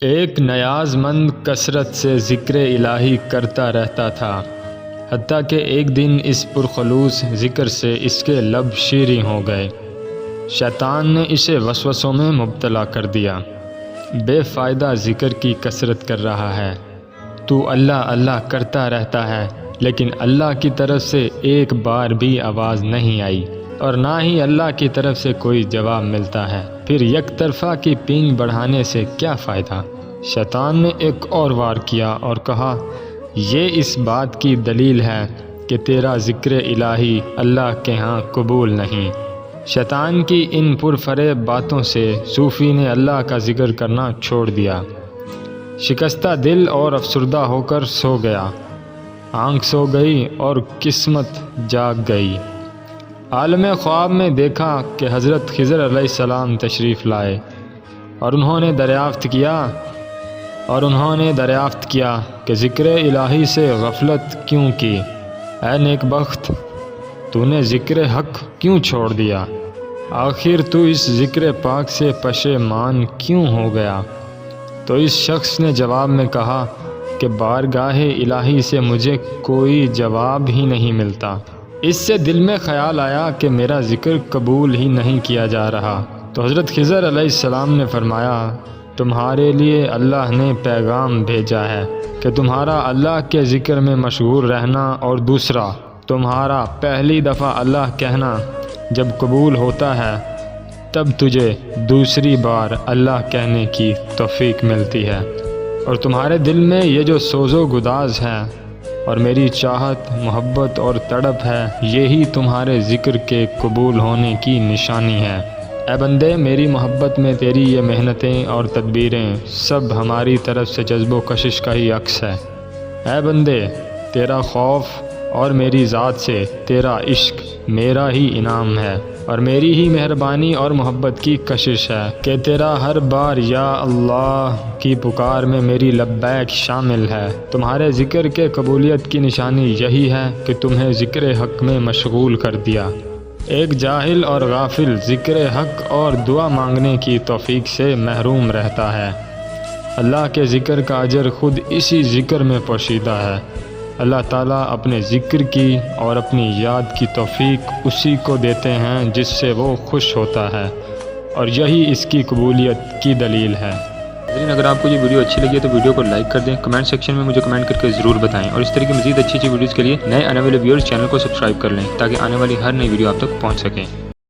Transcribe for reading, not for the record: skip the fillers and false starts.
ایک نیاز مند کثرت سے ذکر الہی کرتا رہتا تھا، حتیٰ کہ ایک دن اس پرخلوص ذکر سے اس کے لب شیریں ہو گئے۔ شیطان نے اسے وسوسوں میں مبتلا کر دیا۔ بے فائدہ ذکر کی کثرت کر رہا ہے، تو اللہ اللہ کرتا رہتا ہے، لیکن اللہ کی طرف سے ایک بار بھی آواز نہیں آئی اور نہ ہی اللہ کی طرف سے کوئی جواب ملتا ہے، پھر یک طرفہ کی پینگ بڑھانے سے کیا فائدہ؟ شیطان نے ایک اور وار کیا اور کہا، یہ اس بات کی دلیل ہے کہ تیرا ذکر الہی اللہ کے ہاں قبول نہیں۔ شیطان کی ان پرفریب باتوں سے صوفی نے اللہ کا ذکر کرنا چھوڑ دیا۔ شکستہ دل اور افسردہ ہو کر سو گیا۔ آنکھ سو گئی اور قسمت جاگ گئی۔ عالم خواب میں دیکھا کہ حضرت خضر علیہ السلام تشریف لائے اور انہوں نے دریافت کیا کہ ذکر الہی سے غفلت کیوں کی؟ اے نیک بخت، تو نے ذکر حق کیوں چھوڑ دیا؟ آخر تو اس ذکر پاک سے پشیمان کیوں ہو گیا؟ تو اس شخص نے جواب میں کہا کہ بارگاہ الہی سے مجھے کوئی جواب ہی نہیں ملتا۔ اس سے دل میں خیال آیا کہ میرا ذکر قبول ہی نہیں کیا جا رہا۔ تو حضرت خضر علیہ السلام نے فرمایا، تمہارے لیے اللہ نے پیغام بھیجا ہے کہ تمہارا اللہ کے ذکر میں مشغول رہنا، اور دوسرا، تمہارا پہلی دفعہ اللہ کہنا جب قبول ہوتا ہے تب تجھے دوسری بار اللہ کہنے کی توفیق ملتی ہے، اور تمہارے دل میں یہ جو سوز و گداز ہے اور میری چاہت، محبت اور تڑپ ہے، یہی تمہارے ذکر کے قبول ہونے کی نشانی ہے۔ اے بندے، میری محبت میں تیری یہ محنتیں اور تدبیریں سب ہماری طرف سے جذب و کشش کا ہی عکس ہے۔ اے بندے، تیرا خوف اور میری ذات سے تیرا عشق میرا ہی انعام ہے، اور میری ہی مہربانی اور محبت کی کشش ہے کہ تیرا ہر بار یا اللہ کی پکار میں میری لبیک شامل ہے۔ تمہارے ذکر کے قبولیت کی نشانی یہی ہے کہ تمہیں ذکر حق میں مشغول کر دیا۔ ایک جاہل اور غافل ذکر حق اور دعا مانگنے کی توفیق سے محروم رہتا ہے۔ اللہ کے ذکر کا اجر خود اسی ذکر میں پوشیدہ ہے۔ اللہ تعالیٰ اپنے ذکر کی اور اپنی یاد کی توفیق اسی کو دیتے ہیں جس سے وہ خوش ہوتا ہے، اور یہی اس کی قبولیت کی دلیل ہے۔ ناظرین، اگر آپ کو یہ ویڈیو اچھی لگی ہے تو ویڈیو کو لائک کر دیں، کمنٹ سیکشن میں مجھے کمنٹ کر کے ضرور بتائیں، اور اس طرح کی مزید اچھی ویڈیوز کے لیے نئے آنے والے ویورز چینل کو سبسکرائب کر لیں تاکہ آنے والی ہر نئی ویڈیو آپ تک پہنچ سکیں۔